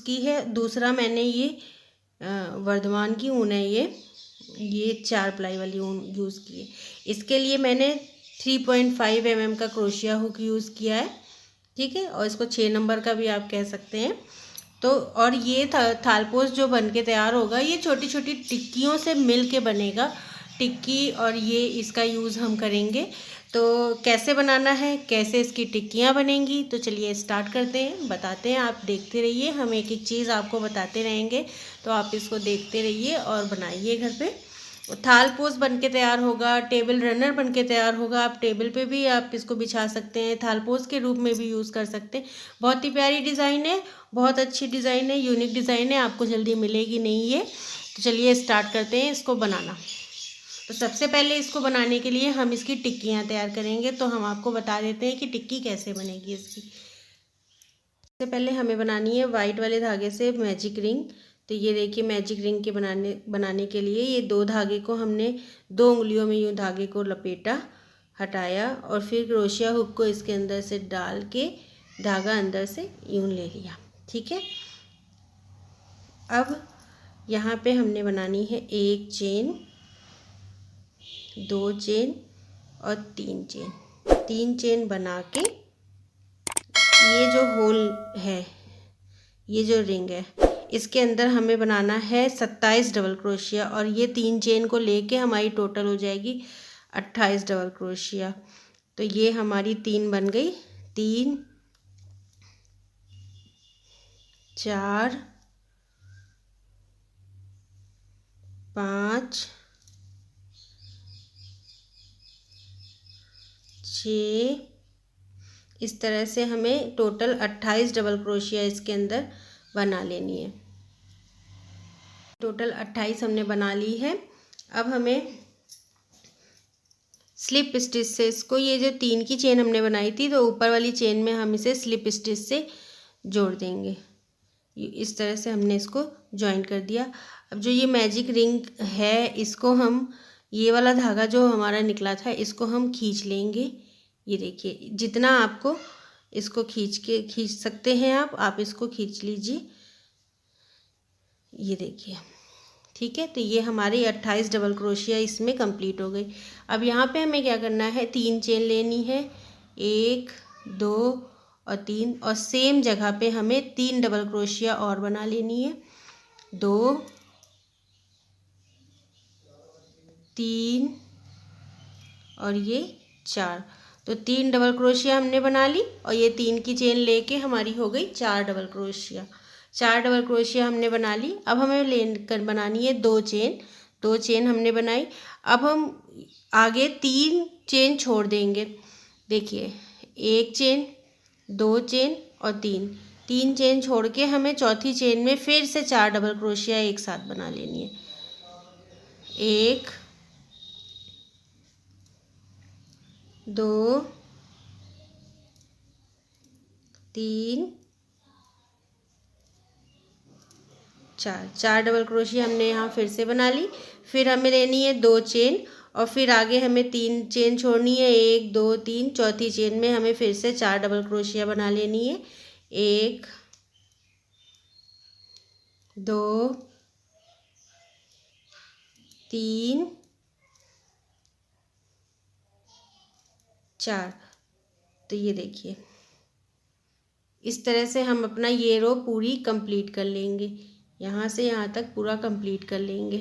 की है। दूसरा मैंने ये वर्धमान की ऊन है, ये 4 प्लाई वाली ऊन यूज़ की है। इसके लिए मैंने 3.5 mm का क्रोशिया हुक यूज़ किया है, ठीक है। और इसको 6 नंबर का भी आप कह सकते हैं। तो और ये थालपोस जो बन के तैयार होगा, ये छोटी छोटी टिक्कियों से मिल के बनेगा। टिक्की और ये इसका यूज़ हम करेंगे। तो कैसे बनाना है, कैसे इसकी टिक्कियाँ बनेंगी, तो चलिए स्टार्ट करते हैं, बताते हैं। आप देखते रहिए, हम एक एक चीज़ आपको बताते रहेंगे, तो आप इसको देखते रहिए और बनाइए घर पे। थालपोस बन के तैयार होगा, टेबल रनर बन के तैयार होगा। आप टेबल पे भी आप इसको बिछा सकते हैं, थालपोस के रूप में भी यूज़ कर सकते हैं। बहुत ही प्यारी डिज़ाइन है, बहुत अच्छी डिज़ाइन है, यूनिक डिज़ाइन है, आपको जल्दी मिलेगी नहीं ये। तो चलिए स्टार्ट करते हैं इसको बनाना। तो सबसे पहले इसको बनाने के लिए हम इसकी टिक्कियाँ तैयार करेंगे। तो हम आपको बता देते हैं कि टिक्की कैसे बनेगी इसकी। सबसे पहले हमें बनानी है वाइट वाले धागे से मैजिक रिंग। तो ये देखिए, मैजिक रिंग के बनाने के लिए ये 2 धागे को हमने 2 उंगलियों में यूँ धागे को लपेटा, हटाया और फिर क्रोशिया हुक को इसके अंदर से डाल के धागा अंदर से यूँ ले लिया, ठीक है। अब यहाँ पे हमने बनानी है 1 चेन, 2 चेन और 3 चेन। 3 चेन बना के ये जो होल है, ये जो रिंग है, इसके अंदर हमें बनाना है 27 डबल क्रोशिया। और ये 3 चेन को लेके हमारी टोटल हो जाएगी 28 डबल क्रोशिया। तो ये हमारी 3 बन गई, 3 4 5 6, इस तरह से हमें टोटल 28 डबल क्रोशिया इसके अंदर बना लेनी है। टोटल 28 हमने बना ली है। अब हमें स्लिप स्टिच से इसको, ये जो 3 की चेन हमने बनाई थी, तो ऊपर वाली चेन में हम इसे स्लिप स्टिच से जोड़ देंगे। इस तरह से हमने इसको जॉइन कर दिया। अब जो ये मैजिक रिंग है, इसको हम, ये वाला धागा जो हमारा निकला था, इसको हम खींच लेंगे। ये देखिए, जितना आपको इसको खींच सकते हैं आप इसको खींच लीजिए। ये देखिए, ठीक है। तो ये हमारी 28 डबल क्रोशिया इसमें कंप्लीट हो गई। अब यहाँ पे हमें क्या करना है, 3 चेन लेनी है, 1 2 और 3, और सेम जगह पे हमें 3 डबल क्रोशिया और बना लेनी है। 2 3 और ये 4। तो 3 डबल क्रोशिया हमने बना ली, और ये 3 की चेन लेके हमारी हो गई 4 डबल क्रोशिया। 4 डबल क्रोशिया हमने बना ली। अब हमें बनानी है 2 चेन। 2 चेन हमने बनाई। अब हम आगे 3 चेन छोड़ देंगे। देखिए, 1 चेन, 2 चेन और 3 चेन छोड़ के हमें चौथी चेन में फिर से 4 डबल क्रोशिया एक साथ बना लेनी है। 1 2 3 4 डबल क्रोशिया हमने यहाँ फिर से बना ली। फिर हमें लेनी है 2 चेन, और फिर आगे हमें 3 चेन छोड़नी है, 1 2 3। चौथी चेन में हमें फिर से 4 डबल क्रोशिया बना लेनी है। 1 2 3 4। तो ये देखिए, इस तरह से हम अपना ये रो पूरी कंप्लीट कर लेंगे, यहाँ से यहाँ तक पूरा कंप्लीट कर लेंगे।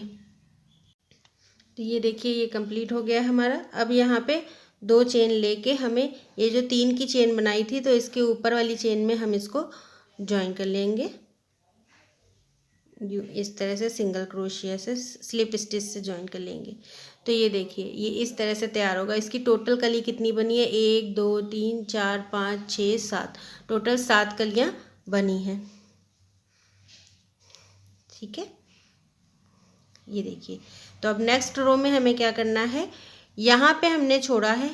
तो ये देखिए, ये कंप्लीट हो गया हमारा। अब यहाँ पे 2 चेन लेके हमें, ये जो 3 की चेन बनाई थी, तो इसके ऊपर वाली चेन में हम इसको ज्वाइन कर लेंगे। इस तरह से सिंगल क्रोशिया से, स्लिप स्टिच से ज्वाइन कर लेंगे। तो ये देखिए, ये इस तरह से तैयार होगा। इसकी टोटल कली कितनी बनी है, 1 2 3 4 5 6 7, टोटल 7 कलियाँ बनी हैं, ठीक है। ये देखिए, तो अब नेक्स्ट रो में हमें क्या करना है, यहाँ पे हमने छोड़ा है,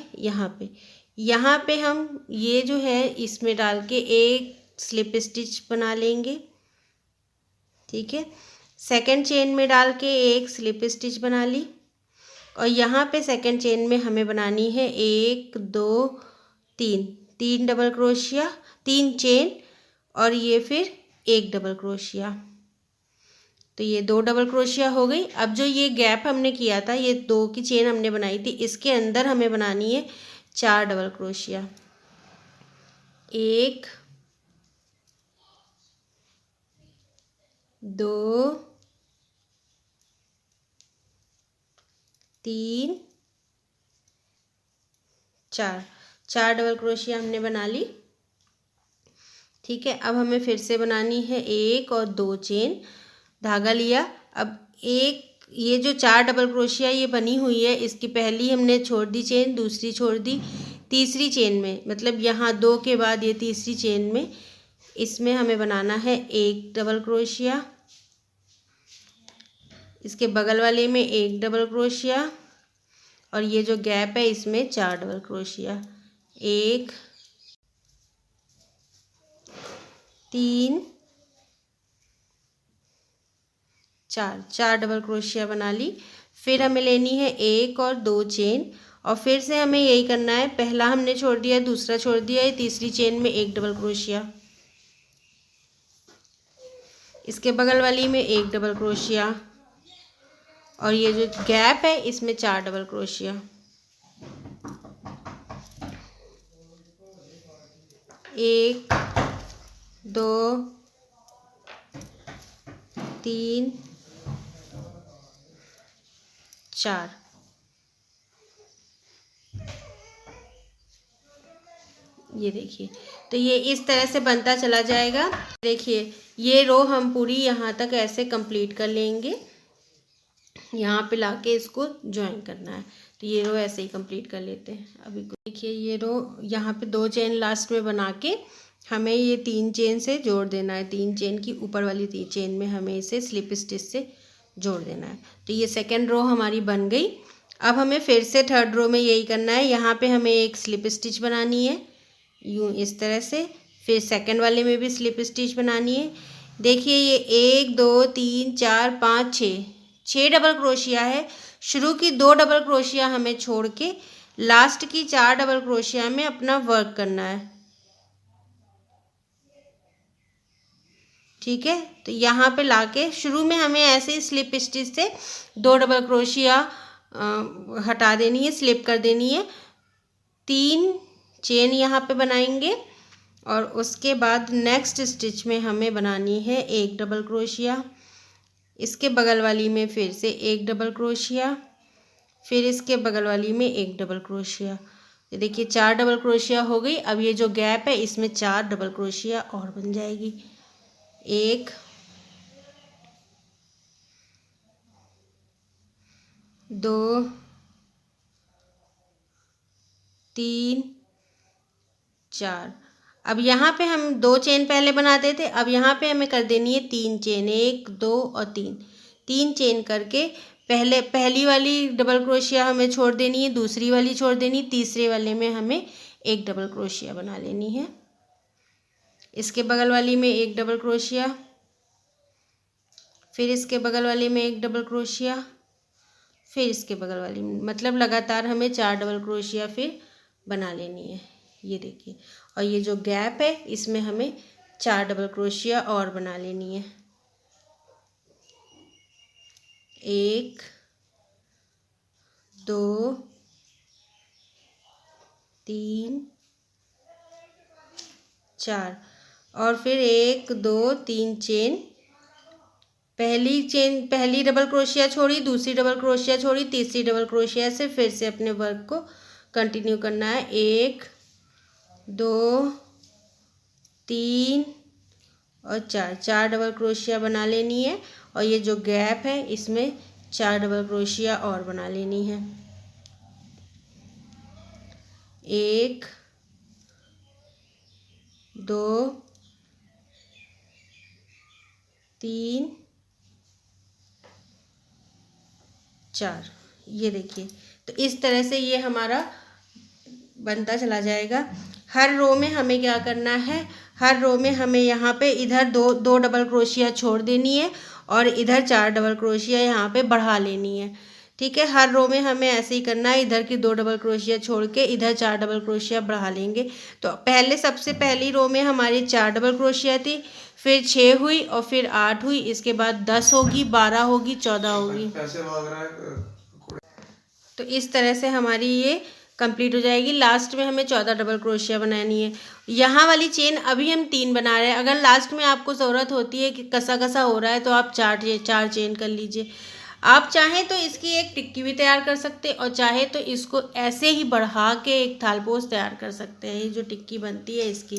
यहाँ पे हम ये जो है इसमें डाल के एक स्लिप स्टिच बना लेंगे, ठीक है। सेकंड चेन में डाल के एक स्लिप स्टिच बना ली, और यहाँ पे सेकंड चेन में हमें बनानी है 1 2 3 डबल क्रोशिया, 3 चेन, और ये फिर एक डबल क्रोशिया। तो ये 2 डबल क्रोशिया हो गई। अब जो ये गैप हमने किया था, ये 2 की चेन हमने बनाई थी, इसके अंदर हमें बनानी है 4 डबल क्रोशिया। 1 2 3 4 डबल क्रोशिया हमने बना ली। ठीक है, अब हमें फिर से बनानी है 1 और 2 चेन। धागा लिया। अब ये जो 4 डबल क्रोशिया ये बनी हुई है, इसकी पहली हमने छोड़ दी चेन, दूसरी छोड़ दी, तीसरी चेन में, मतलब यहाँ 2 के बाद ये तीसरी चेन में, इसमें हमें बनाना है 1 डबल क्रोशिया। इसके बगल वाले में 1 डबल क्रोशिया और ये जो गैप है इसमें 4 डबल क्रोशिया। 1 3 4 डबल क्रोशिया बना ली। फिर हमें लेनी है 1 और 2 चेन और फिर से हमें यही करना है। पहला हमने छोड़ दिया, दूसरा छोड़ दिया, तीसरी चेन में 1 डबल क्रोशिया, इसके बगल वाली में 1 डबल क्रोशिया और ये जो गैप है इसमें 4 डबल क्रोशिया। 1 2 3 4। ये देखिए, तो ये इस तरह से बनता चला जाएगा। देखिए, ये रो हम पूरी यहाँ तक ऐसे कंप्लीट कर लेंगे। यहाँ पे लाके इसको ज्वाइन करना है। तो ये रो ऐसे ही कंप्लीट कर लेते हैं। अभी देखिए, ये रो यहाँ पे 2 चेन लास्ट में बना के हमें ये 3 चेन से जोड़ देना है। 3 चेन की ऊपर वाली 3 चेन में हमें इसे स्लिप स्टिच से जोड़ देना है। तो ये सेकेंड रो हमारी बन गई। अब हमें फिर से थर्ड रो में यही करना है। यहाँ पे हमें एक स्लिप स्टिच बनानी है, यूँ इस तरह से। फिर सेकेंड वाले में भी स्लिप स्टिच बनानी है। देखिए, ये 1 2 3 4 5 6 डबल क्रोशिया है। शुरू की 2 डबल क्रोशिया हमें छोड़ के लास्ट की 4 डबल क्रोशिया में अपना वर्क करना है। ठीक है, तो यहाँ पे लाके शुरू में हमें ऐसे ही स्लिप स्टिच से 2 डबल क्रोशिया हटा देनी है, स्लिप कर देनी है। 3 चेन यहाँ पे बनाएंगे और उसके बाद नेक्स्ट स्टिच में हमें बनानी है 1 डबल क्रोशिया। इसके बगल वाली में फिर से 1 डबल क्रोशिया, फिर इसके बगल वाली में 1 डबल क्रोशिया। ये देखिए, 4 डबल क्रोशिया हो गई। अब ये जो गैप है इसमें 4 डबल क्रोशिया और बन जाएगी। 1 2 3 4। अब यहाँ पे हम 2 चेन पहले बनाते थे, अब यहाँ पे हमें कर देनी है 3 चेन, 1 2 और 3 चेन करके पहली वाली डबल क्रोशिया हमें छोड़ देनी है, दूसरी वाली छोड़ देनी, तीसरे वाले में हमें 1 डबल क्रोशिया बना लेनी है। इसके बगल वाली में 1 डबल क्रोशिया, फिर इसके बगल वाले में 1 डबल क्रोशिया, फिर इसके बगल वाली में, मतलब लगातार हमें 4 डबल क्रोशिया फिर बना लेनी है। ये देखिए, और ये जो गैप है इसमें हमें 4 डबल क्रोशिया और बना लेनी है। 1 2 3 4 और फिर 1 2 3 चेन। पहली डबल क्रोशिया छोड़ी, दूसरी डबल क्रोशिया छोड़ी, तीसरी डबल क्रोशिया से फिर से अपने वर्क को कंटिन्यू करना है। 1 2 3 और 4 डबल क्रोशिया बना लेनी है और ये जो गैप है इसमें 4 डबल क्रोशिया और बना लेनी है। 1 2 3 4। ये देखिए, तो इस तरह से ये हमारा बनता चला जाएगा। हर रो में हमें क्या करना है, हर रो में हमें यहाँ पे इधर दो डबल क्रोशिया छोड़ देनी है और इधर 4 डबल क्रोशिया यहाँ पे बढ़ा लेनी है। ठीक है। हर रो में हमें ऐसे ही करना है, इधर की 2 डबल क्रोशिया छोड़ के इधर 4 डबल क्रोशिया बढ़ा लेंगे। तो पहले सबसे पहली रो में हमारी 4 डबल क्रोशिया थी, फिर 6 हुई और फिर 8 हुई, इसके बाद 10 होगी, 12 होगी, 14 होगी। तो इस तरह से हमारी ये कंप्लीट हो जाएगी। लास्ट में हमें 14 डबल क्रोशिया बनानी है। यहाँ वाली चेन अभी हम 3 बना रहे हैं, अगर लास्ट में आपको ज़रूरत होती है कि कसा कसा हो रहा है तो आप 4 चेन कर लीजिए। आप चाहें तो इसकी एक टिक्की भी तैयार कर सकते हैं और चाहे तो इसको ऐसे ही बढ़ा के एक थालपोस तैयार कर सकते हैं, ये जो टिक्की बनती है इसकी।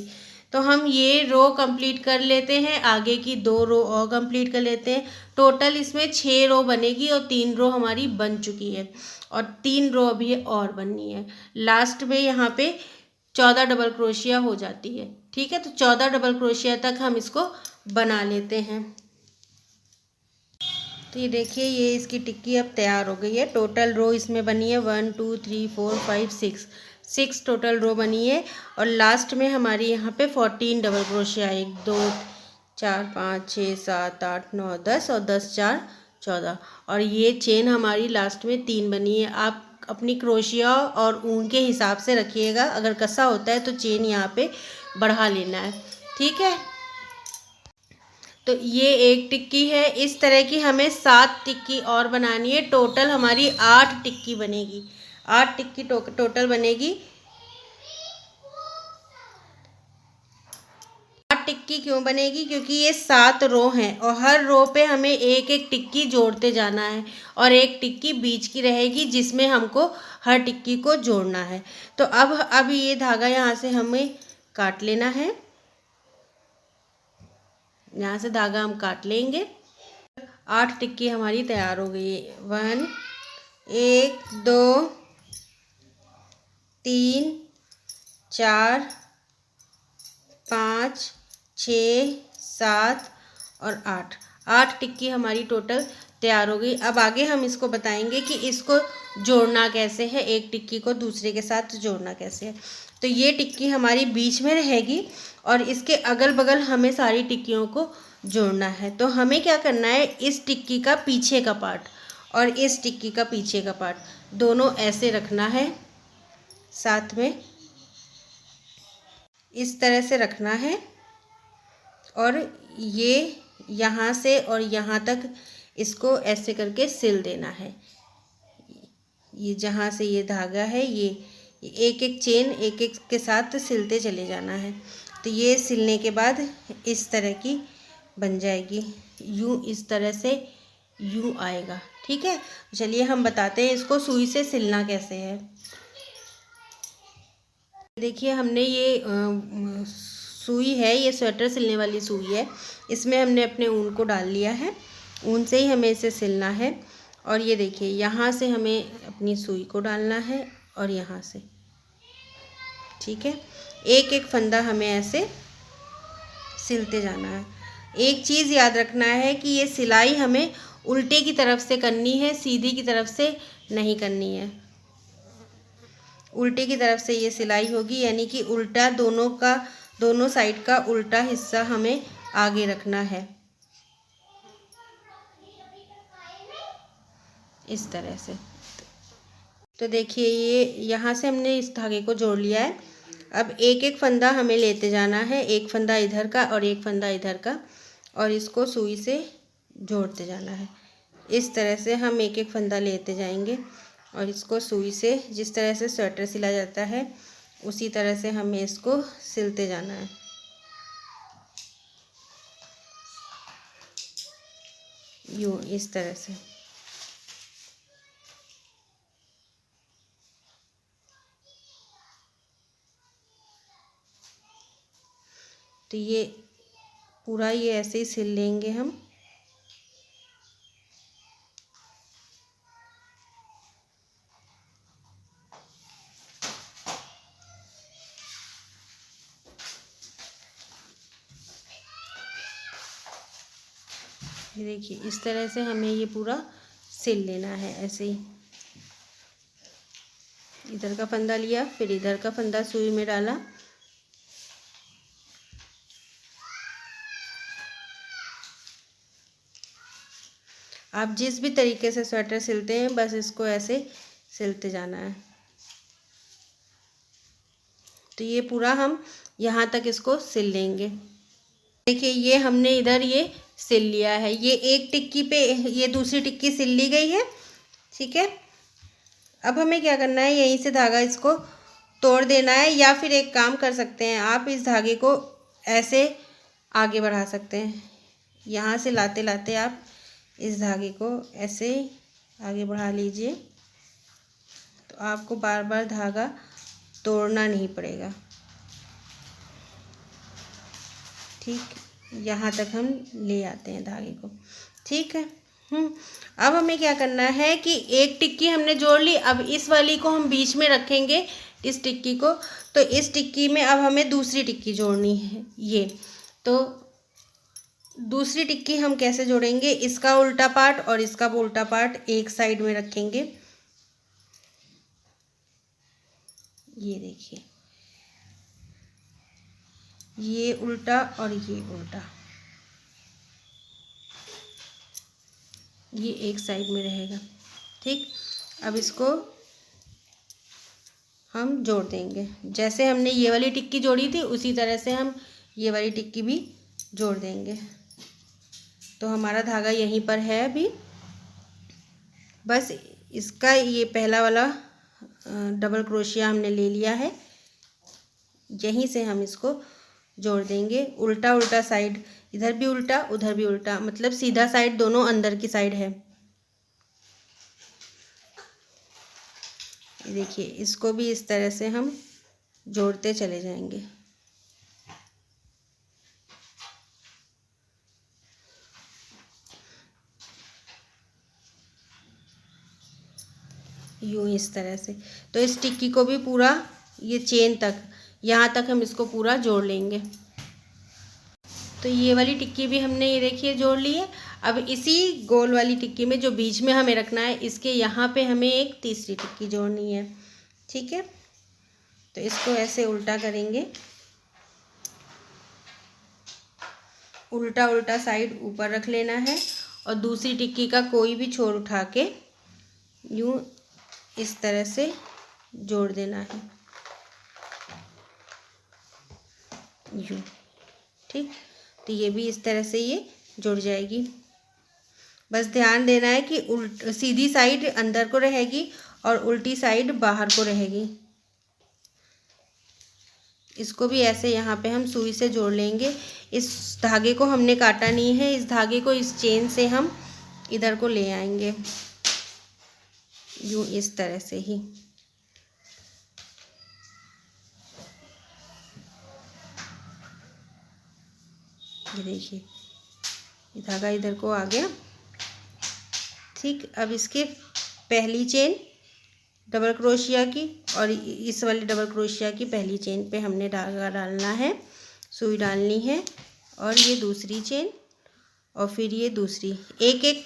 तो हम ये रो कंप्लीट कर लेते हैं, आगे की 2 रो और कंप्लीट कर लेते हैं। टोटल इसमें 6 रो बनेगी और 3 रो हमारी बन चुकी है और 3 रो अभी और बननी है। लास्ट में यहाँ पे 14 डबल क्रोशिया हो जाती है। ठीक है, तो 14 डबल क्रोशिया तक हम इसको बना लेते हैं। तो ये देखिए, ये इसकी टिक्की अब तैयार हो गई है। टोटल रो इसमें बनी है 1 2 3 4 5 6 टोटल रो बनी है और लास्ट में हमारी यहाँ पे 14 डबल क्रोशिया, 1 2 4 5 6 7 8 9 10 और 10 4 14 और ये चेन हमारी लास्ट में 3 बनी है। आप अपनी क्रोशिया और ऊन के हिसाब से रखिएगा, अगर कसा होता है तो चेन यहाँ पे बढ़ा लेना है। ठीक है, तो ये एक टिक्की है। इस तरह की हमें 7 टिक्की और बनानी है। टोटल हमारी 8 टिक्की बनेगी, 8 टिक्की टोटल बनेगी। 8 टिक्की क्यों बनेगी? क्योंकि ये 7 रो हैं और हर रो पे हमें एक एक टिक्की जोड़ते जाना है और एक टिक्की बीच की रहेगी जिसमें हमको हर टिक्की को जोड़ना है। तो अब ये धागा यहाँ से हमें काट लेना है, यहाँ से धागा हम काट लेंगे। 8 टिक्की हमारी तैयार हो गई है। 1 2 3 4 5 6 7 और 8 टिक्की हमारी टोटल तैयार हो गई। अब आगे हम इसको बताएंगे कि इसको जोड़ना कैसे है, एक टिक्की को दूसरे के साथ जोड़ना कैसे है। तो ये टिक्की हमारी बीच में रहेगी और इसके अगल बगल हमें सारी टिक्कियों को जोड़ना है। तो हमें क्या करना है, इस टिक्की का पीछे का पार्ट और इस टिक्की का पीछे का पार्ट दोनों ऐसे रखना है, साथ में इस तरह से रखना है और ये यहाँ से और यहाँ तक इसको ऐसे करके सिल देना है। ये जहाँ से ये धागा है, ये एक एक चेन एक एक के साथ सिलते चले जाना है। तो ये सिलने के बाद इस तरह की बन जाएगी, यूँ इस तरह से यूँ आएगा। ठीक है, चलिए हम बताते हैं इसको सुई से सिलना कैसे है। देखिए, हमने ये सुई है, ये स्वेटर सिलने वाली सुई है, इसमें हमने अपने ऊन को डाल लिया है। ऊन से ही हमें इसे सिलना है और ये देखिए, यहाँ से हमें अपनी सुई को डालना है और यहाँ से। ठीक है, एक एक फंदा हमें ऐसे सिलते जाना है। एक चीज़ याद रखना है कि ये सिलाई हमें उल्टे की तरफ से करनी है, सीधी की तरफ से नहीं करनी है। उल्टे की तरफ से ये सिलाई होगी, यानी कि उल्टा दोनों साइड का उल्टा हिस्सा हमें आगे रखना है, इस तरह से। तो देखिए, ये यहाँ से हमने इस धागे को जोड़ लिया है। अब एक एक फंदा हमें लेते जाना है, एक फंदा इधर का और एक फंदा इधर का, और इसको सुई से जोड़ते जाना है। इस तरह से हम एक एक फंदा लेते जाएंगे और इसको सुई से, जिस तरह से स्वेटर सिला जाता है उसी तरह से हमें इसको सिलते जाना है। यूँ इस तरह से। तो ये पूरा ये ऐसे ही सिल लेंगे हम। ये देखिए, इस तरह से हमें ये पूरा सिल लेना है ऐसे ही। इधर का फंदा लिया, फिर इधर का फंदा सुई में डाला, आप जिस भी तरीके से स्वेटर सिलते हैं बस इसको ऐसे सिलते जाना है। तो ये पूरा हम यहाँ तक इसको सिल लेंगे। देखिए ये हमने इधर ये सिल लिया है, ये एक टिक्की पे ये दूसरी टिक्की सिल ली गई है, ठीक है। अब हमें क्या करना है, यहीं से धागा इसको तोड़ देना है, या फिर एक काम कर सकते हैं आप, इस धागे को ऐसे आगे बढ़ा सकते हैं। यहाँ से लाते लाते आप इस धागे को ऐसे आगे बढ़ा लीजिए, तो आपको बार बार धागा तोड़ना नहीं पड़ेगा। ठीक, यहाँ तक हम ले आते हैं धागे को, ठीक है। अब हमें क्या करना है कि एक टिक्की हमने जोड़ ली, अब इस वाली को हम बीच में रखेंगे, इस टिक्की को। तो इस टिक्की में अब हमें दूसरी टिक्की जोड़नी है। ये तो दूसरी टिक्की हम कैसे जोड़ेंगे, इसका उल्टा पार्ट और इसका उल्टा पार्ट एक साइड में रखेंगे। ये देखिए, ये उल्टा और ये उल्टा, ये एक साइड में रहेगा, ठीक। अब इसको हम जोड़ देंगे, जैसे हमने ये वाली टिक्की जोड़ी थी उसी तरह से हम ये वाली टिक्की भी जोड़ देंगे। तो हमारा धागा यहीं पर है अभी, बस इसका ये पहला वाला डबल क्रोशिया हमने ले लिया है, यहीं से हम इसको जोड़ देंगे। उल्टा उल्टा साइड, इधर भी उल्टा उधर भी उल्टा, मतलब सीधा साइड दोनों अंदर की साइड है। देखिए इसको भी इस तरह से हम जोड़ते चले जाएंगे। यूँ इस तरह से। तो इस टिक्की को भी पूरा ये चेन तक, यहाँ तक हम इसको पूरा जोड़ लेंगे। तो ये वाली टिक्की भी हमने ये देखिए जोड़ ली है। अब इसी गोल वाली टिक्की में जो बीच में हमें रखना है, इसके यहाँ पे हमें एक तीसरी टिक्की जोड़नी है, ठीक है। तो इसको ऐसे उल्टा करेंगे, उल्टा उल्टा साइड ऊपर रख लेना है और दूसरी टिक्की का कोई भी छोर उठा के यूँ इस तरह से जोड़ देना है, यूँ, ठीक। तो ये भी इस तरह से ये जुड़ जाएगी। बस ध्यान देना है कि सीधी साइड अंदर को रहेगी और उल्टी साइड बाहर को रहेगी। इसको भी ऐसे यहाँ पे हम सुई से जोड़ लेंगे। इस धागे को हमने काटा नहीं है, इस धागे को इस चेन से हम इधर को ले आएंगे, यूँ इस तरह से ही। ये देखिए ये धागा इधर को आ गया, ठीक। अब इसके पहली चेन डबल क्रोशिया की और इस वाली डबल क्रोशिया की पहली चेन पे हमने धागा डालना है, सुई डालनी है, और ये दूसरी चेन और फिर ये दूसरी। एक एक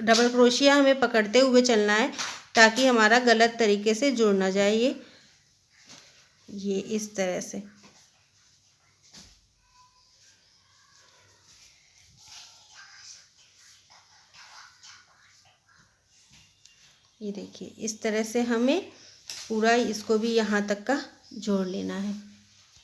डबल क्रोशिया हमें पकड़ते हुए चलना है ताकि हमारा गलत तरीके से जुड़ ना जाए। ये इस तरह से। ये देखिए इस तरह से हमें पूरा इसको भी यहाँ तक का जोड़ लेना है।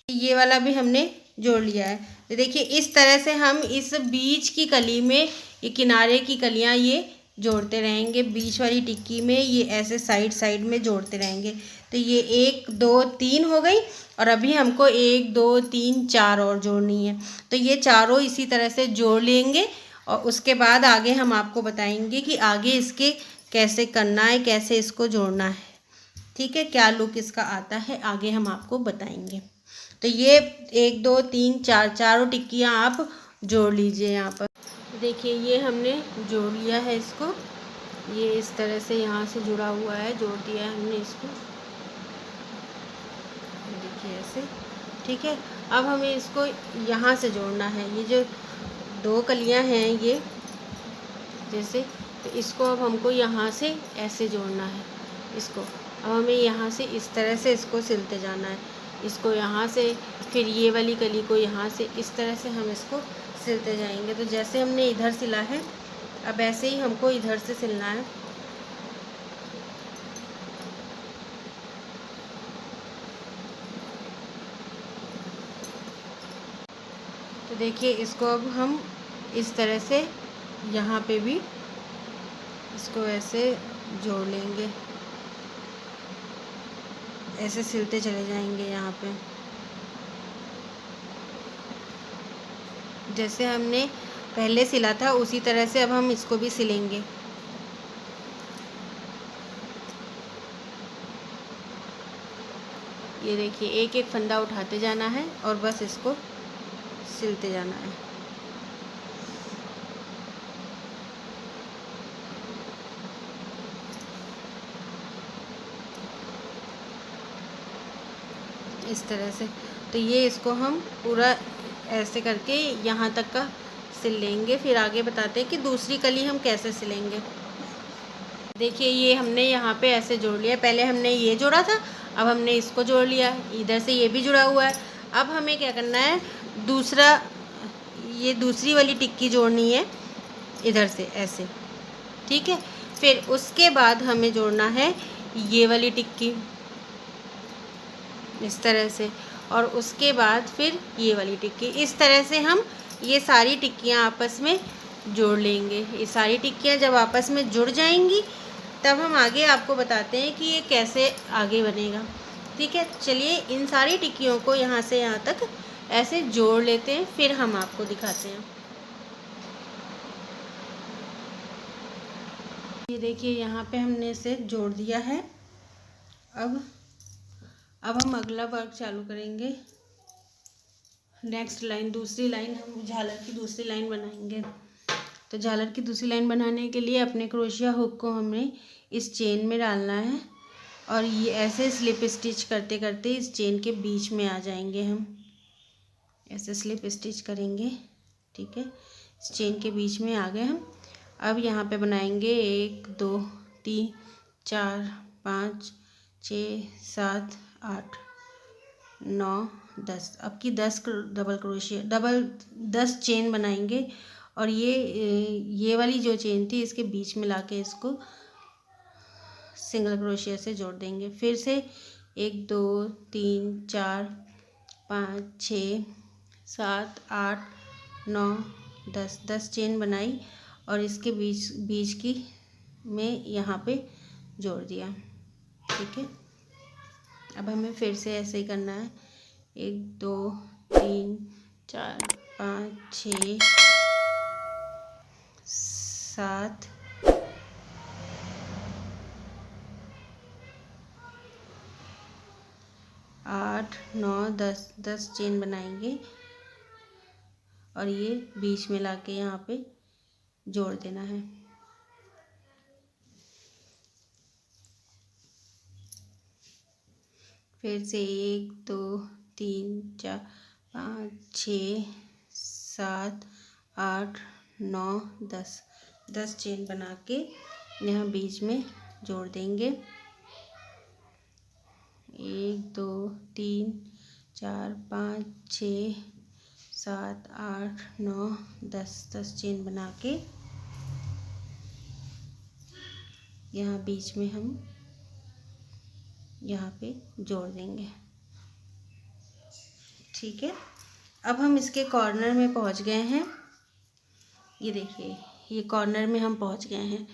ये वाला भी हमने जोड़ लिया है। तो देखिए इस तरह से हम इस बीच की कली में ये किनारे की कलियाँ ये जोड़ते रहेंगे, बीच वाली टिक्की में ये ऐसे साइड साइड में जोड़ते रहेंगे। तो ये 1 2 3 हो गई और अभी हमको 1 2 3 4 और जोड़नी है। तो ये चारों इसी तरह से जोड़ लेंगे और उसके बाद आगे हम आपको बताएंगे कि आगे इसके कैसे करना है, कैसे इसको जोड़ना है, ठीक है। क्या लुक इसका आता है आगे हम आपको बताएंगे। तो ये 1 2 3 4 चारों टिक्कियाँ आप जोड़ लीजिए यहाँ पर। देखिए ये हमने जोड़ लिया है इसको, ये इस तरह से यहाँ से जुड़ा हुआ है, जोड़ दिया है हमने इसको, देखिए ऐसे, ठीक है। अब हमें इसको यहाँ से जोड़ना है। ये जो 2 कलियाँ हैं ये जैसे, तो इसको अब हमको यहाँ से ऐसे जोड़ना है इसको। अब हमें यहाँ से इस तरह से इसको सिलते जाना है, इसको यहाँ से, फिर ये वाली कली को यहाँ से, इस तरह से हम इसको सिलते जाएंगे। तो जैसे हमने इधर सिला है अब ऐसे ही हमको इधर से सिलना है। तो देखिए इसको अब हम इस तरह से यहाँ पे भी इसको ऐसे जोड़ लेंगे, ऐसे सिलते चले जाएंगे। यहाँ पे जैसे हमने पहले सिला था उसी तरह से अब हम इसको भी सिलेंगे। ये देखिए एक एक फंदा उठाते जाना है और बस इसको सिलते जाना है। इस तरह से। तो ये इसको हम पूरा ऐसे करके यहाँ तक का सिल लेंगे। फिर आगे बताते हैं कि दूसरी कली हम कैसे सिलेंगे। देखिए ये हमने यहाँ पे ऐसे जोड़ लिया। पहले हमने ये जोड़ा था, अब हमने इसको जोड़ लिया, इधर से ये भी जुड़ा हुआ है। अब हमें क्या करना है, ये दूसरी वाली टिक्की जोड़नी है इधर से ऐसे, ठीक है। फिर उसके बाद हमें जोड़ना है ये वाली टिक्की इस तरह से, और उसके बाद फिर ये वाली टिक्की। इस तरह से हम ये सारी टिक्कियाँ आपस में जोड़ लेंगे। ये सारी टिक्कियाँ जब आपस में जुड़ जाएंगी तब हम आगे आपको बताते हैं कि ये कैसे आगे बनेगा, ठीक है। चलिए इन सारी टिक्कियों को यहाँ से यहाँ तक ऐसे जोड़ लेते हैं, फिर हम आपको दिखाते हैं। ये देखिए यहाँ पे हमने इसे जोड़ दिया है। अब हम अगला वर्क चालू करेंगे। नेक्स्ट लाइन, दूसरी लाइन, हम झालर की दूसरी लाइन बनाएंगे। तो झालर की दूसरी लाइन बनाने के लिए अपने क्रोशिया हुक को हमें इस चेन में डालना है और ये ऐसे स्लिप स्टिच करते करते इस चेन के बीच में आ जाएंगे। हम ऐसे स्लिप स्टिच करेंगे, ठीक है। इस चेन के बीच में आ गए हम। अब यहाँ पे बनाएंगे 1 2 3 4 5 6 7 8 9 10। अब की 10 10 चेन बनाएंगे और ये वाली जो चेन थी इसके बीच में लाके इसको सिंगल क्रोशिया से जोड़ देंगे। फिर से 1 2 3 4 5 6 7 8 9 10 चेन बनाई और इसके बीच की में यहाँ पे जोड़ दिया, ठीक है। अब हमें फिर से ऐसे ही करना है। 1 2 3 4 5 6 7 8 9 10 चेन बनाएंगे और ये बीच में लाके यहाँ पे जोड़ देना है। फिर से 1 2 3 4 5 6 7 8 9 10 चेन बना के यहाँ बीच में जोड़ देंगे। 1 2 3 4 5 6 7 8 9 10 चेन बना के यहाँ बीच में हम यहाँ पे जोड़ देंगे, ठीक है। अब हम इसके कॉर्नर में पहुँच गए हैं। ये देखिए ये कॉर्नर में हम पहुँच गए हैं,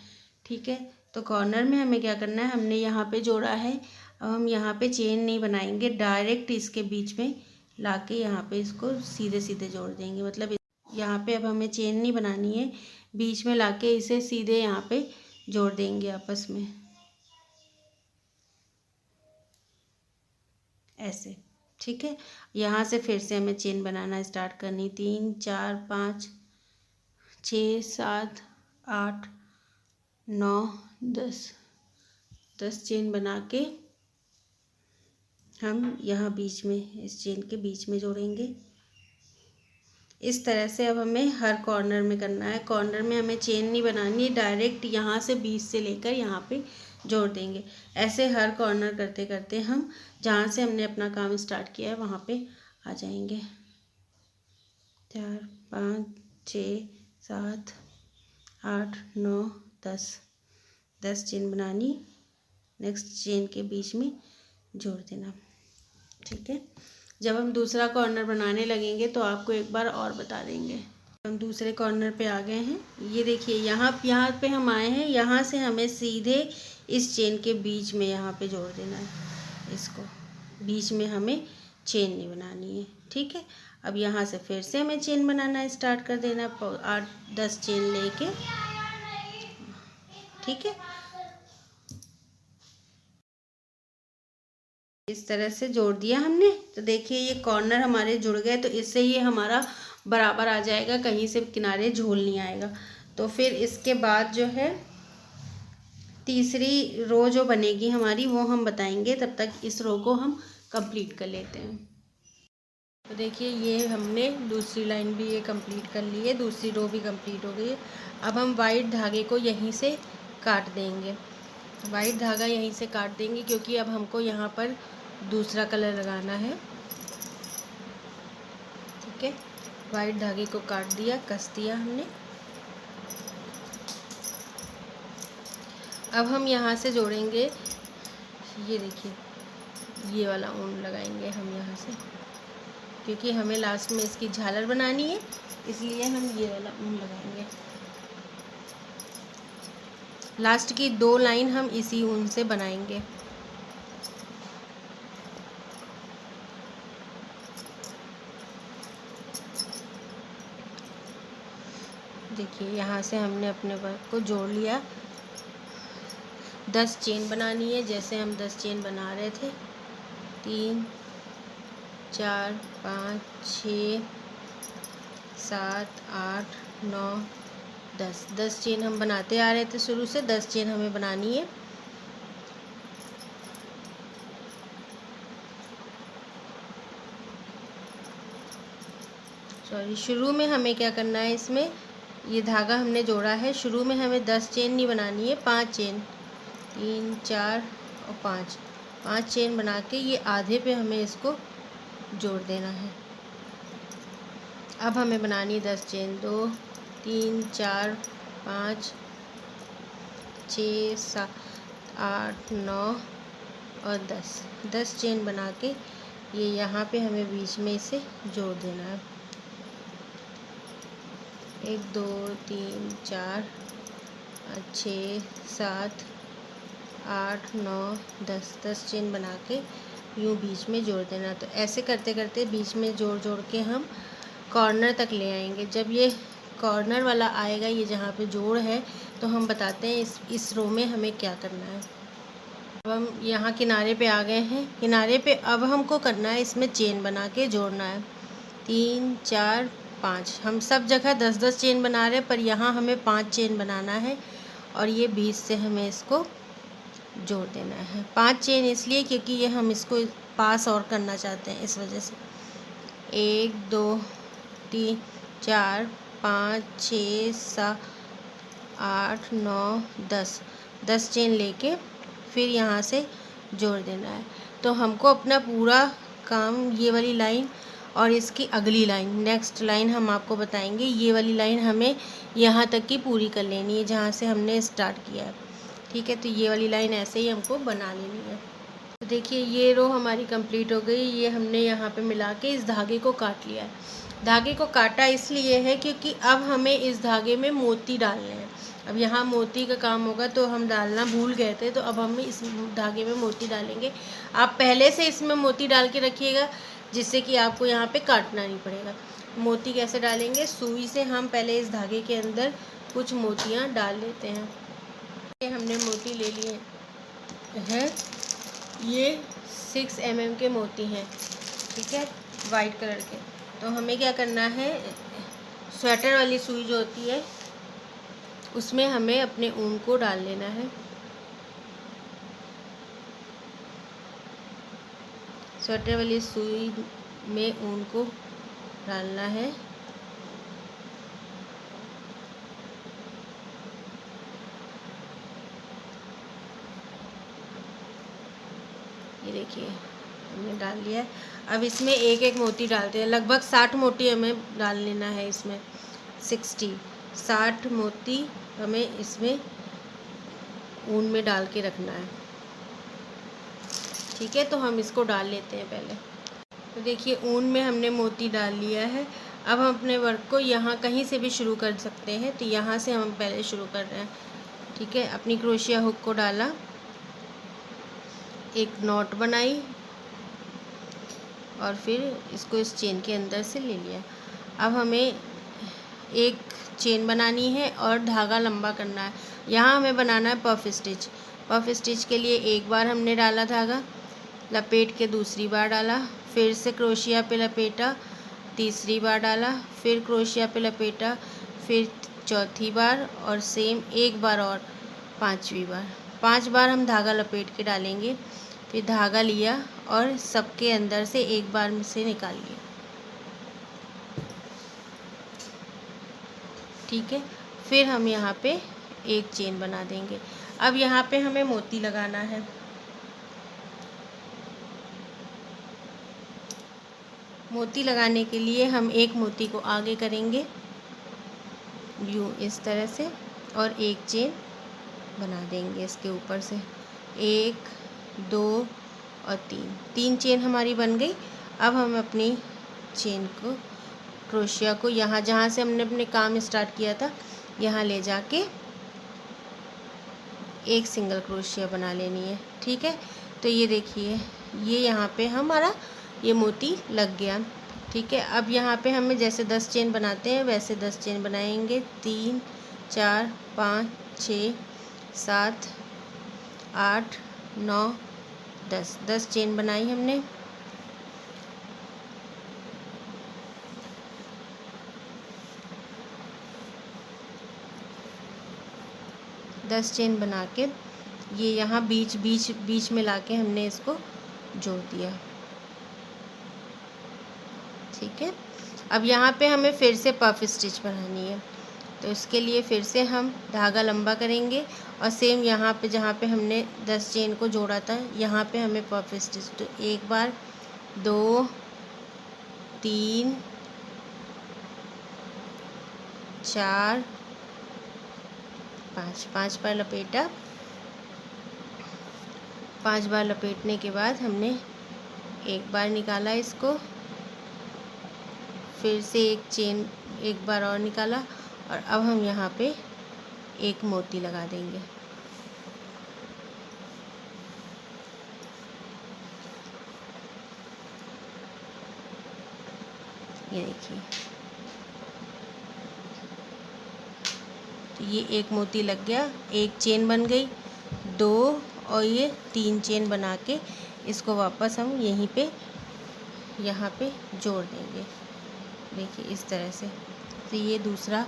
ठीक है। तो कॉर्नर में हमें क्या करना है, हमने यहाँ पे जोड़ा है। अब हम यहाँ पे चेन नहीं बनाएंगे, डायरेक्ट इसके बीच में लाके यहाँ पे इसको सीधे सीधे जोड़ देंगे। मतलब यहाँ पे अब हमें चेन नहीं बनानी है, बीच में लाके इसे सीधे यहाँ पे जोड़ देंगे आपस में ऐसे, ठीक है। यहाँ से फिर से हमें चेन बनाना स्टार्ट करनी। 3 4 5 6 7 8 9 10 चेन बना के हम यहाँ बीच में इस चेन के बीच में जोड़ेंगे। इस तरह से अब हमें हर कॉर्नर में करना है। कॉर्नर में हमें चेन नहीं बनानी, डायरेक्ट यहाँ से बीच से लेकर यहाँ पे जोड़ देंगे। ऐसे हर कॉर्नर करते करते हम जहाँ से हमने अपना काम स्टार्ट किया है वहाँ पे आ जाएंगे। 4 5 6 7 8 9 10 10 चेन बनानी, नेक्स्ट चेन के बीच में जोड़ देना। ठीक है, जब हम दूसरा कॉर्नर बनाने लगेंगे तो आपको एक बार और बता देंगे। हम दूसरे कॉर्नर पे आ गए हैं, ये देखिए यहाँ पे हम आए हैं, यहाँ से हमें सीधे इस चेन के बीच में यहाँ पे जोड़ देना है। इसको बीच में हमें चेन नहीं बनानी है। ठीक है, अब यहाँ से फिर से हमें चेन बनाना स्टार्ट कर देना, 8-10 चेन लेके। ठीक है, इस तरह से जोड़ दिया हमने। तो देखिए ये कॉर्नर हमारे जुड़ गए, तो इससे ये हमारा बराबर आ जाएगा, कहीं से किनारे झोल नहीं आएगा। तो फिर इसके बाद जो है तीसरी रो जो बनेगी हमारी वो हम बताएंगे, तब तक इस रो को हम कंप्लीट कर लेते हैं। तो देखिए ये हमने दूसरी लाइन भी ये कंप्लीट कर ली है, दूसरी रो भी कंप्लीट हो गई है। अब हम वाइट धागे को यहीं से काट देंगे, वाइट धागा यहीं से काट देंगे, क्योंकि अब हमको यहाँ पर दूसरा कलर लगाना है। ठीक है, वाइट धागे को काट दिया, कस दिया हमने। अब हम यहाँ से जोड़ेंगे, ये देखिए ये वाला ऊन लगाएंगे हम यहाँ से, क्योंकि हमें लास्ट में इसकी झालर बनानी है, इसलिए हम ये वाला ऊन लगाएंगे। लास्ट की 2 लाइन हम इसी ऊन से बनाएंगे। देखिए यहाँ से हमने अपने वर्क को जोड़ लिया। 10 चेन बनानी है, जैसे हम 10 चेन बना रहे थे, 3 4 5 6 7 8 9 10 10 चेन हम बनाते आ रहे थे शुरू से, 10 चेन हमें बनानी है। सॉरी, शुरू में हमें क्या करना है, इसमें ये धागा हमने जोड़ा है, शुरू में हमें 10 चेन नहीं बनानी है, 5 चेन, 3 4 और 5 चेन बना के ये आधे पे हमें इसको जोड़ देना है। अब हमें बनानी 10 चेन, 2 3 4 5 6 7 8 9 और 10 चेन बना के ये यहाँ पे हमें बीच में इसे जोड़ देना है। 1 2 3 4 6 7 8 9 10 चेन बना के यूँ बीच में जोड़ देना। तो ऐसे करते करते बीच में जोड़ जोड़ के हम कॉर्नर तक ले आएंगे। जब ये कॉर्नर वाला आएगा, ये जहाँ पे जोड़ है, तो हम बताते हैं इस रो में हमें क्या करना है। अब हम यहाँ किनारे पे आ गए हैं, किनारे पे अब हमको करना है, इसमें चेन बना के जोड़ना है। 3 4 5 हम सब जगह 10-10 चेन बना रहे हैं, पर यहाँ हमें 5 चेन बनाना है और ये बीच से हमें इसको जोड़ देना है। 5 चेन इसलिए क्योंकि ये हम इसको पास और करना चाहते हैं, इस वजह से। 1 2 3 4 5 6 7 8 9 10 चेन लेके फिर यहाँ से जोड़ देना है। तो हमको अपना पूरा काम, ये वाली लाइन और इसकी अगली लाइन, नेक्स्ट लाइन हम आपको बताएंगे, ये वाली लाइन हमें यहाँ तक की पूरी कर लेनी है जहाँ से हमने स्टार्ट किया है। ठीक है, तो ये वाली लाइन ऐसे ही हमको बना लेनी है। तो देखिए ये रो हमारी कंप्लीट हो गई। ये हमने यहाँ पे मिला के इस धागे को काट लिया है। धागे को काटा इसलिए है क्योंकि अब हमें इस धागे में मोती डालने हैं। अब यहाँ मोती का काम होगा, तो हम डालना भूल गए थे, तो अब हम इस धागे में मोती डालेंगे। आप पहले से इसमें मोती डाल के रखिएगा, जिससे कि आपको यहाँ पे काटना नहीं पड़ेगा। मोती कैसे डालेंगे, सुई से हम पहले इस धागे के अंदर कुछ मोतियाँ डाल लेते हैं। ये हमने मोती ले लिए हैं, ये 6 mm के मोती हैं। ठीक है, वाइट कलर के। तो हमें क्या करना है, स्वेटर वाली सुई जो होती है उसमें हमें अपने ऊन को डाल लेना है। स्वेटर वाली सुई में ऊन को डालना है। ये देखिए हमने डाल लिया है। अब इसमें एक एक मोती डालते हैं। लगभग 60 मोती हमें डाल लेना है इसमें। 60 मोती हमें इसमें ऊन में डाल के रखना है। ठीक है, तो हम इसको डाल लेते हैं पहले। तो देखिए ऊन में हमने मोती डाल लिया है। अब हम अपने वर्क को यहाँ कहीं से भी शुरू कर सकते हैं, तो यहाँ से हम पहले शुरू कर रहे हैं। ठीक है, अपनी क्रोशिया हुक को डाला, एक नॉट बनाई और फिर इसको इस चेन के अंदर से ले लिया। अब हमें एक चेन बनानी है और धागा लंबा करना है। यहाँ हमें बनाना है पफ स्टिच। पफ स्टिच के लिए एक बार हमने डाला धागा, लपेट के दूसरी बार डाला, फिर से क्रोशिया पे लपेटा, तीसरी बार डाला, फिर क्रोशिया पे लपेटा, फिर चौथी बार और सेम एक बार और पांचवी बार। 5 बार हम धागा लपेट के डालेंगे। फिर धागा लिया और सबके अंदर से एक बार में से निकाल लिया। ठीक है, फिर हम यहाँ पे एक चेन बना देंगे। अब यहाँ पे हमें मोती लगाना है। मोती लगाने के लिए हम एक मोती को आगे करेंगे यूँ इस तरह से और एक चेन बना देंगे इसके ऊपर से। 1 2 और 3 चेन हमारी बन गई। अब हम अपनी चेन को, क्रोशिया को यहाँ जहाँ से हमने अपने काम स्टार्ट किया था यहाँ ले जाके एक सिंगल क्रोशिया बना लेनी है। ठीक है, तो ये देखिए ये यहाँ पे हमारा ये मोती लग गया। ठीक है, अब यहाँ पे हमें जैसे 10 चेन बनाते हैं वैसे 10 चेन बनाएंगे। 3 4 5 6 7 8 9 10 चेन बनाई हमने। दस चेन बना के ये यहाँ बीच में लाके हमने इसको जोड़ दिया। ठीक है, अब यहाँ पे हमें फिर से पफ स्टिच बनानी है, तो इसके लिए फिर से हम धागा लंबा करेंगे और सेम यहाँ पे जहाँ पे हमने 10 चेन को जोड़ा था यहाँ पे हमें पफ स्टिच। तो एक बार 2 3 4 5 बार लपेटा। 5 बार लपेटने के बाद हमने एक बार निकाला इसको, फिर से एक चेन एक बार और निकाला और अब हम यहाँ पे एक मोती लगा देंगे। ये देखिए, तो ये एक मोती लग गया, एक चेन बन गई, 2 और ये 3 चेन बना के इसको वापस हम यहीं पे यहाँ पे जोड़ देंगे। देखिए इस तरह से, तो ये दूसरा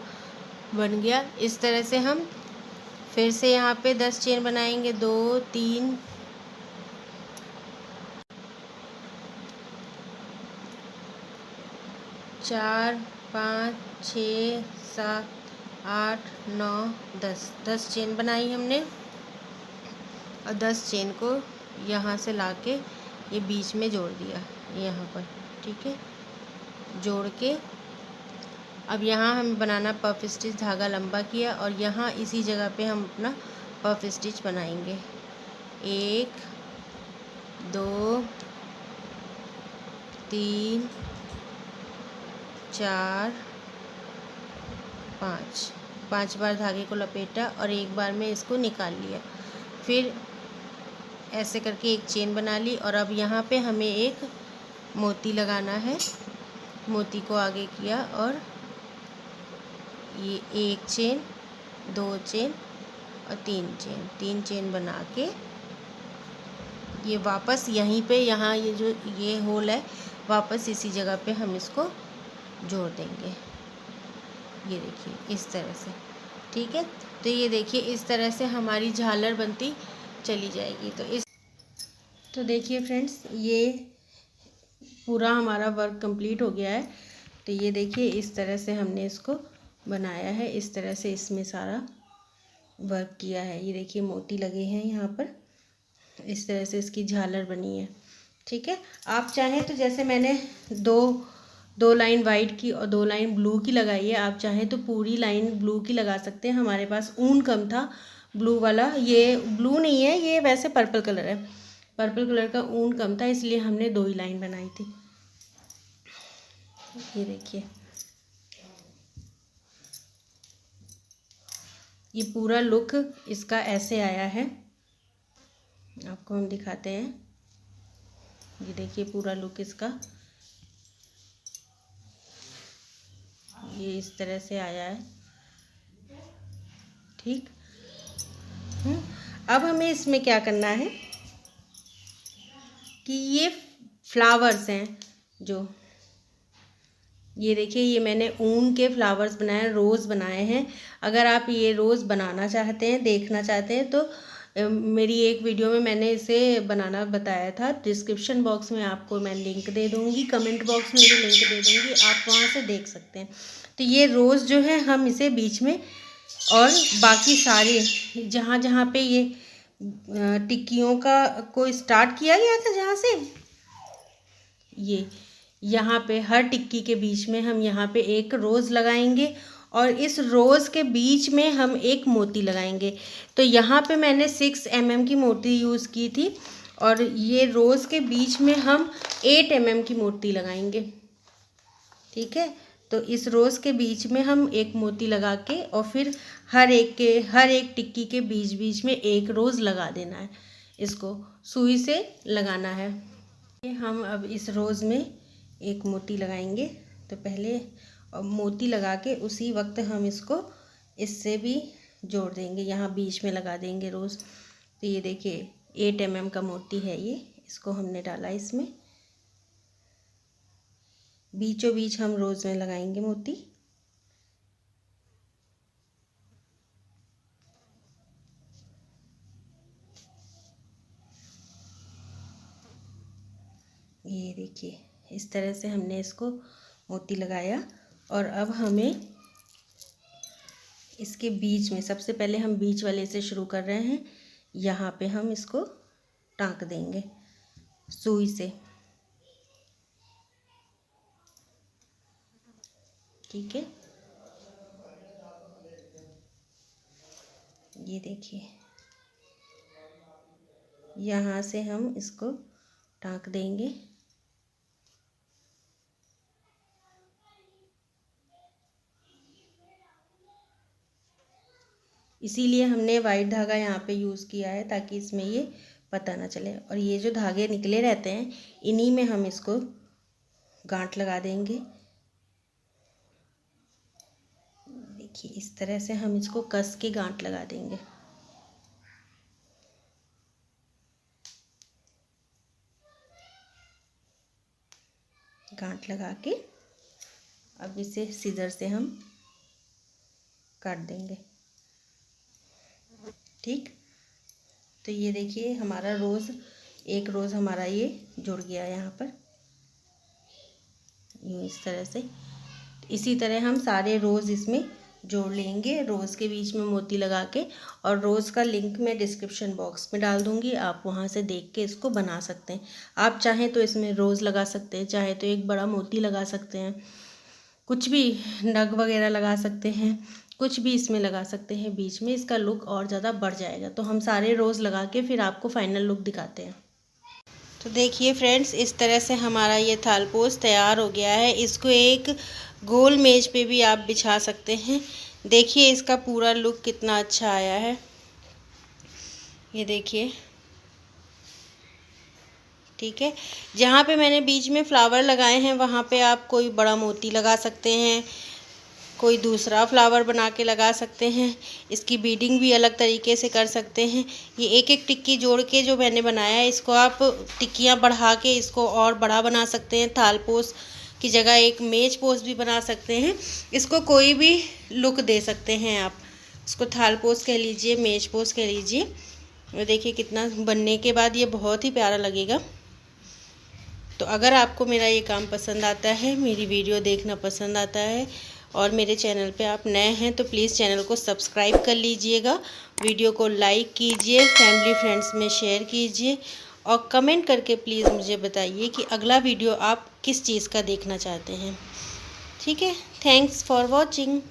बन गया। इस तरह से हम फिर से यहाँ पे 10 चेन बनाएंगे। 2 3 4 5 6 7 8 9 10 चेन बनाई हमने और 10 चेन को यहाँ से लाके ये बीच में जोड़ दिया यहाँ पर। ठीक है, जोड़ के अब यहाँ हमें बनाना पफ स्टिच। धागा लंबा किया और यहाँ इसी जगह पे हम अपना पफ स्टिच बनाएंगे। 1 2 3 4 5 बार धागे को लपेटा और एक बार में इसको निकाल लिया। फिर ऐसे करके एक चेन बना ली और अब यहाँ पे हमें एक मोती लगाना है। मोती को आगे किया और ये एक चेन, 2 चेन और 3 चेन बना के ये वापस यहीं पे, यहाँ ये जो ये होल है वापस इसी जगह पे हम इसको जोड़ देंगे। ये देखिए इस तरह से। ठीक है, तो ये देखिए इस तरह से हमारी झालर बनती चली जाएगी। तो देखिए फ्रेंड्स, ये पूरा हमारा वर्क कंप्लीट हो गया है। तो ये देखिए इस तरह से हमने इसको बनाया है, इस तरह से इसमें सारा वर्क किया है। ये देखिए मोती लगे हैं यहाँ पर, इस तरह से इसकी झालर बनी है। ठीक है, आप चाहें तो जैसे मैंने 2 2 लाइन वाइट की और 2 लाइन ब्लू की लगाई है। आप चाहें तो पूरी लाइन ब्लू की लगा सकते हैं। हमारे पास ऊन कम था ब्लू वाला, ये ब्लू नहीं है, ये वैसे पर्पल कलर है, पर्पल कलर का ऊन कम था, इसलिए हमने 2 ही लाइन बनाई थी। ये देखिए, ये पूरा लुक इसका ऐसे आया है। आपको हम दिखाते हैं, ये देखिए पूरा लुक इसका ये इस तरह से आया है। ठीक, अब हमें इसमें क्या करना है कि ये फ्लावर्स हैं जो, ये देखिए, ये मैंने ऊन के फ्लावर्स बनाए, रोज़ बनाए हैं। अगर आप ये रोज़ बनाना चाहते हैं, देखना चाहते हैं, तो मेरी एक वीडियो में मैंने इसे बनाना बताया था। डिस्क्रिप्शन बॉक्स में आपको मैं लिंक दे दूँगी, कमेंट बॉक्स में भी लिंक दे दूँगी, आप वहाँ से देख सकते हैं। तो ये रोज़ जो है हम इसे बीच में, और बाकी सारे जहाँ जहाँ पे ये टिक्कियों का को स्टार्ट किया गया था, जहाँ से ये यहाँ पे हर टिक्की के बीच में हम यहाँ पे एक रोज़ लगाएंगे, और इस रोज़ के बीच में हम एक मोती लगाएंगे। तो यहाँ पे मैंने 6 mm की मोती यूज़ की थी, और ये रोज़ के बीच में हम 8 mm की मोती लगाएंगे। ठीक है, तो इस रोज़ के बीच में हम एक मोती लगा के, और फिर हर एक टिक्की के बीच बीच में एक रोज़ लगा देना है। इसको सुई से लगाना है। हम अब इस रोज़ में एक मोती लगाएंगे। तो पहले मोती लगा के उसी वक्त हम इसको इससे भी जोड़ देंगे, यहाँ बीच में लगा देंगे रोज़। तो ये देखिए 8 mm का मोती है ये, इसको हमने डाला इसमें, बीचों बीच हम रोज़ में लगाएंगे मोती। ये देखिए, इस तरह से हमने इसको मोती लगाया। और अब हमें इसके बीच में, सबसे पहले हम बीच वाले से शुरू कर रहे हैं, यहाँ पे हम इसको टाँक देंगे सुई से। ठीक है, ये देखिए, यहाँ से हम इसको टाँक देंगे। इसीलिए हमने वाइट धागा यहाँ पे यूज़ किया है, ताकि इसमें ये पता ना चले। और ये जो धागे निकले रहते हैं, इन्हीं में हम इसको गांठ लगा देंगे। देखिए, इस तरह से हम इसको कस के गांठ लगा देंगे। गांठ लगा के अब इसे सीजर से हम काट देंगे। ठीक, तो ये देखिए हमारा रोज़, एक रोज़ हमारा ये जुड़ गया यहाँ पर, ये इस तरह से। इसी तरह हम सारे रोज़ इसमें जोड़ लेंगे, रोज़ के बीच में मोती लगा के। और रोज़ का लिंक मैं डिस्क्रिप्शन बॉक्स में डाल दूँगी, आप वहाँ से देख के इसको बना सकते हैं। आप चाहें तो इसमें रोज़ लगा सकते हैं, चाहे तो एक बड़ा मोती लगा सकते हैं, कुछ भी नग वगैरह लगा सकते हैं, कुछ भी इसमें लगा सकते हैं बीच में, इसका लुक और ज़्यादा बढ़ जाएगा। तो हम सारे रोज़ लगा के फिर आपको फाइनल लुक दिखाते हैं। तो देखिए फ्रेंड्स, इस तरह से हमारा ये थालपोश तैयार हो गया है। इसको एक गोल मेज पे भी आप बिछा सकते हैं। देखिए इसका पूरा लुक कितना अच्छा आया है, ये देखिए। ठीक है, जहाँ पे मैंने बीच में फ्लावर लगाए हैं, वहाँ पे आप कोई बड़ा मोती लगा सकते हैं, कोई दूसरा फ्लावर बना के लगा सकते हैं। इसकी बीडिंग भी अलग तरीके से कर सकते हैं। ये एक एक टिक्की जोड़ के जो मैंने बनाया है, इसको आप टिक्कियाँ बढ़ा के इसको और बड़ा बना सकते हैं। थालपोश की जगह एक मेज पोश भी बना सकते हैं। इसको कोई भी लुक दे सकते हैं आप, इसको थालपोश कह लीजिए, मेज पोश कह लीजिए। और देखिए कितना बनने के बाद ये बहुत ही प्यारा लगेगा। तो अगर आपको मेरा ये काम पसंद आता है, मेरी वीडियो देखना पसंद आता है, और मेरे चैनल पे आप नए हैं, तो प्लीज़ चैनल को सब्सक्राइब कर लीजिएगा, वीडियो को लाइक कीजिए, फैमिली फ्रेंड्स में शेयर कीजिए, और कमेंट करके प्लीज़ मुझे बताइए कि अगला वीडियो आप किस चीज़ का देखना चाहते हैं। ठीक है, थैंक्स फॉर वॉचिंग।